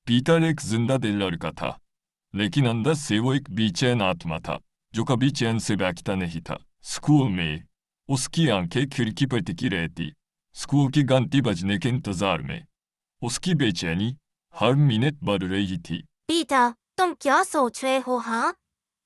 Peter एक जिंदा दिल लड़का था, लेकिन अंदर से वो एक बेचैन आत्मा था जो कभी चैन से बैठता नहीं था। स्कूल में उसकी आंखें खिड़की पर टिकी रहती, स्कूल की घंटी बजने के इंतजार में। उसकी बेचैनी हर मिनट बढ़ रही थी। पीटर, तुम क्या सोच रहे हो? हाँ,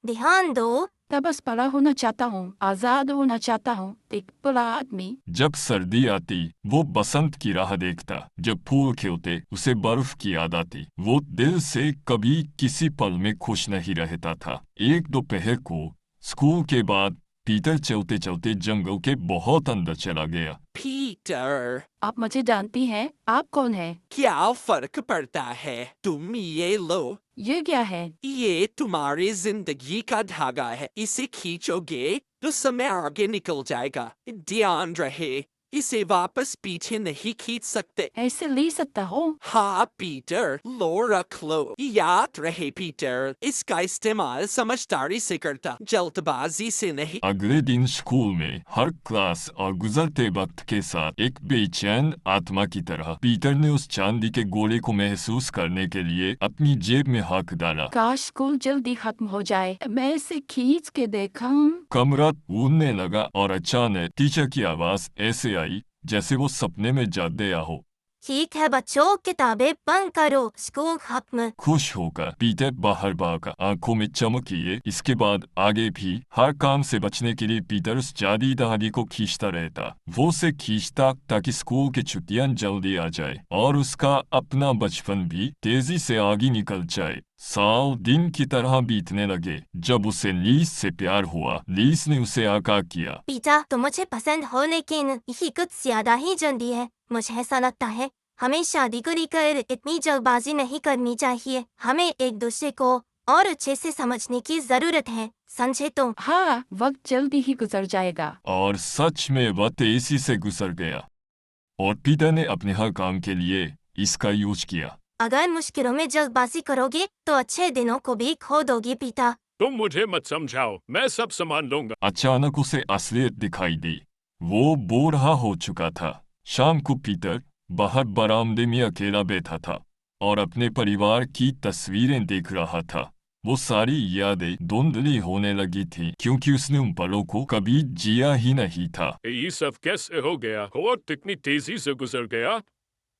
ध्यान दो। मैं बस बड़ा होना चाहता हूँ, आजाद होना चाहता हूँ, एक बड़ा आदमी। जब सर्दी आती वो बसंत की राह देखता, जब फूल खिलते उसे बर्फ की याद आती। वो दिल से कभी किसी पल में खुश नहीं रहता था। एक दोपहर को स्कूल के बाद पीटर चलते चलते जंगल के बहुत अंदर चला गया। पीटर, आप मुझे जानती हैं? आप कौन हैं? क्या फर्क पड़ता है? तुम ये लो। ये क्या है? ये तुम्हारी जिंदगी का धागा है। इसे खींचोगे तो समय आगे निकल जाएगा। ध्यान रहे, इसे वापस पीछे नहीं खींच सकते। ऐसे ले सकता हूँ? हाँ पीटर, लो रख लो। याद रहे पीटर, इसका इस्तेमाल समझदारी से करता, जल्दबाजी से नहीं। अगले दिन स्कूल में हर क्लास और गुजरते वक्त के साथ एक बेचैन आत्मा की तरह पीटर ने उस चांदी के गोले को महसूस करने के लिए अपनी जेब में हाथ डाला। काश स्कूल जल्दी खत्म हो जाए, मैं इसे खींच के देखूं। कमरा ऊँधने लगा और अचानक टीचर की आवाज ऐसे आई जैसे वो सपने में जा गया हो। ठीक है बच्चों, किताबें बंद करो, स्कूल खत्म। खुश होकर पीटर बाहर भागा, आंखों में चमक लिए। इसके बाद आगे भी हर काम से बचने के लिए पीटर उस जादी धागे को खींचता रहता। वो उसे खींचता ताकि स्कूल की छुट्टियां जल्दी आ जाए और उसका अपना बचपन भी तेजी से आगे निकल जाए। साल दिन की तरह बीतने लगे। जब उसे लीस से प्यार हुआ, लीस ने उसे आगाह किया। पीटर, तुम मुझे पसंद हो, लेकिन ये कुछ ज्यादा ही जल्दी है। मुझे ऐसा लगता है हमें शादी को लेकर इतनी जल्दबाजी नहीं करनी चाहिए। हमें एक दूसरे को और अच्छे से समझने की जरूरत है, समझे तुम? हाँ, वक्त जल्दी ही गुजर जाएगा। और सच में वह तेजी से गुजर गया और पीटर ने अपने हर काम के लिए इसका यूज किया। अगर मुश्किलों में जल्दबाजी करोगे तो अच्छे दिनों को भी खो दोगे पीटर। तुम मुझे मत समझाओ, मैं सब सामान लूंगा। अचानक उसे असलियत दिखाई दी। वो बूढ़ा हो चुका था। शाम को पीटर बाहर बरामदे में अकेला बैठा था और अपने परिवार की तस्वीरें देख रहा था। वो सारी यादें धुंधली होने लगी थी क्योंकि उसने उन पलों को कभी जिया ही नहीं था। ये सब कैसे हो गया और इतनी तेजी से गुजर गया?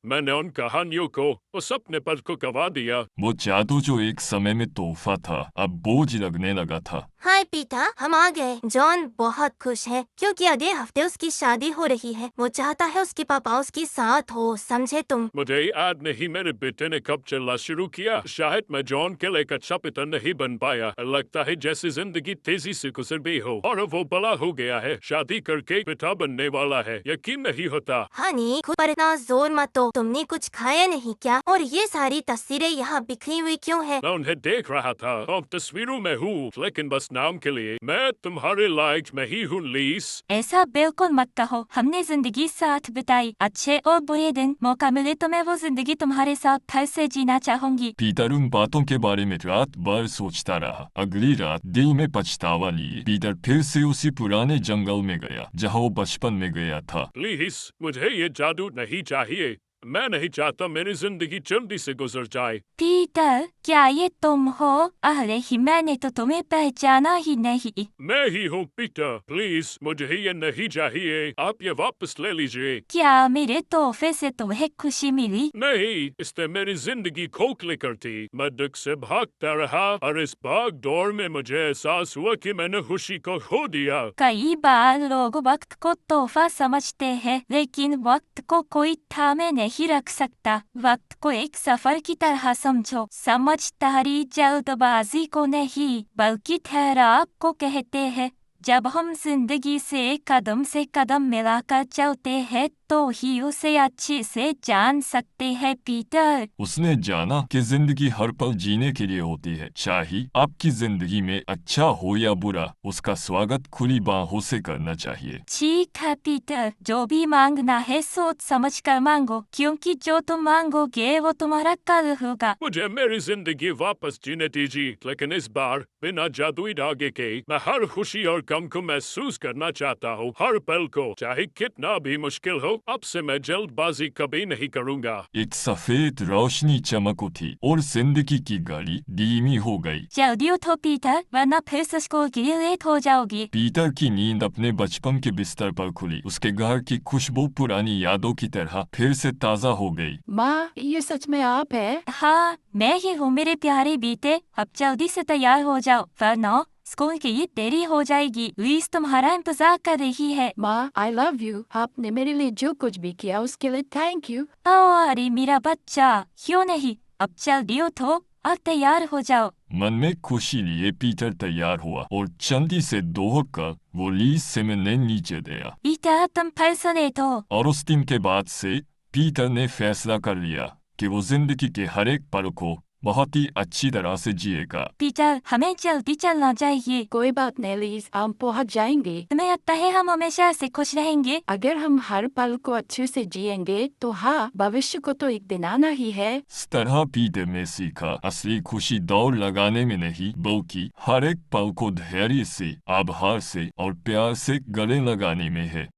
मैंने उन कहानियों को उस अपने पल को गवा दिया। वो जादू जो एक समय में तोहफा था अब बोझ लगने लगा था। हाय पीटर, हम आ गए। जॉन बहुत खुश है क्योंकि अगले हफ्ते उसकी शादी हो रही है। वो चाहता है उसके पापा उसके साथ हो, समझे तुम? मुझे याद नहीं मेरे बेटे ने कब चलना शुरू किया। शायद मैं जॉन के लिए अच्छा पिता नहीं बन पाया। लगता है जैसे जिंदगी तेजी से गुजर गई हो और वो बड़ा हो गया है, शादी करके पिता बनने वाला है। यकीन नहीं होता। हनी, खुद पर इतना जोर मत दो। तुमने कुछ खाया नहीं क्या? और ये सारी तस्वीरें यहाँ बिखरी हुई क्यों है? मैं उन्हें देख रहा था और तस्वीरों में हूँ, लेकिन बस नाम के लिए। मैं तुम्हारे लायक नहीं हूँ लीस। ऐसा बिल्कुल मत कहो। हमने जिंदगी साथ बिताई, अच्छे और बुरे दिन। मौका मिले तो मैं वो जिंदगी तुम्हारे साथ फिर से जीना चाहूंगी। पीटर उन बातों के बारे में रात भर सोचता रहा। अगली रात दिल में पछतावा लिए पीटर फिर से उसी पुराने जंगल में गया जहाँ वो बचपन में गया था। प्लीज, मुझे ये जादू नहीं चाहिए। मैं नहीं चाहता मेरी जिंदगी जल्दी से गुजर जाए। पीटर, क्या ये तुम हो? अरे ही, मैंने तो तुम्हें पहचाना ही नहीं। मैं ही हूँ पीटर। प्लीज, मुझे ये नहीं चाहिए। आप ये वापस ले लीजिए। क्या मेरे तोहफे से तुम्हें खुशी मिली? नहीं, इसने मेरी जिंदगी खोखले कर दी। मैं दुख से भागता रहा और इस भाग दौड़ में मुझे एहसास हुआ कि मैंने खुशी को खो दिया। कई बार लोग वक्त को तोहफा समझते हैं, लेकिन वक्त को कोई थामे नहीं रख सकता। वक्त को एक सफर की तरह समझो। समझदारी जल्दबाजी को नहीं, बल्कि ठहराव को कहते हैं। जब हम जिंदगी से कदम मिलाकर चलते हैं तो ही उसे अच्छे से जान सकते हैं पीटर। उसने जाना कि जिंदगी हर पल जीने के लिए होती है। चाहे आपकी जिंदगी में अच्छा हो या बुरा, उसका स्वागत खुली बाहों से करना चाहिए। ठीक है पीटर, जो भी मांगना है सोच समझ कर मांगो, क्योंकि जो तुम मांगोगे वो तुम्हारा कल होगा। मुझे मेरी जिंदगी वापस जीने दीजिए, लेकिन इस बार बिना जादुई धागे के। मैं हर खुशी और गम को महसूस करना चाहता हूँ, हर पल को, चाहे कितना भी मुश्किल हो। अब से मैं जल्दबाजी कभी नहीं करूँगा। एक सफेद रोशनी चमक उठी और जिंदगी की गाड़ी धीमी हो गई। जल्दी उठो पीटर, वरना फिर से स्कूल के लिए लेट हो जाओगी। पीटर की नींद अपने बचपन के बिस्तर पर खुली। उसके घर की खुशबू पुरानी यादों की तरह फिर से ताजा हो गई। माँ, ये सच में आप है? हाँ, मैं ही हूँ मेरे प्यारे बेटे। अब जल्दी से तैयार हो जाओ, वरना स्कूल के लिए देरी हो जाएगी। लुइस तुम्हारा इंतजार कर रही है। माँ, आई लव यू। आपने मेरे लिए जो कुछ भी किया उसके लिए थैंक यू। ओह अरे मेरा बच्चा, क्यों नहीं, अब जल्दी उठो और तैयार हो जाओ। मन में खुशी लिए पीटर तैयार हुआ और चंदी से दौड़कर वो लीज से मिलने नीचे गया। पीटर तुम फिर से लेट हो। और उस दिन के बाद से पीटर ने फैसला कर लिया कि वो जिंदगी के हर एक पल को बहुत ही अच्छी तरह से जिएगा। पीटर हमें जल्दी चलना चाहिए। कोई बात नहीं लीज, हम पहुँच जाएंगे। तुम्हें लगता है हम हमेशा ऐसे खुश रहेंगे? अगर हम हर पल को अच्छे से जिएंगे तो हाँ, भविष्य को तो एक दिन आना ही है। इस तरह पीटर ने सीखा असली खुशी दौड़ लगाने में नहीं, बल्कि हर एक पल को धैर्य से, आभार से और प्यार से गले लगाने में है।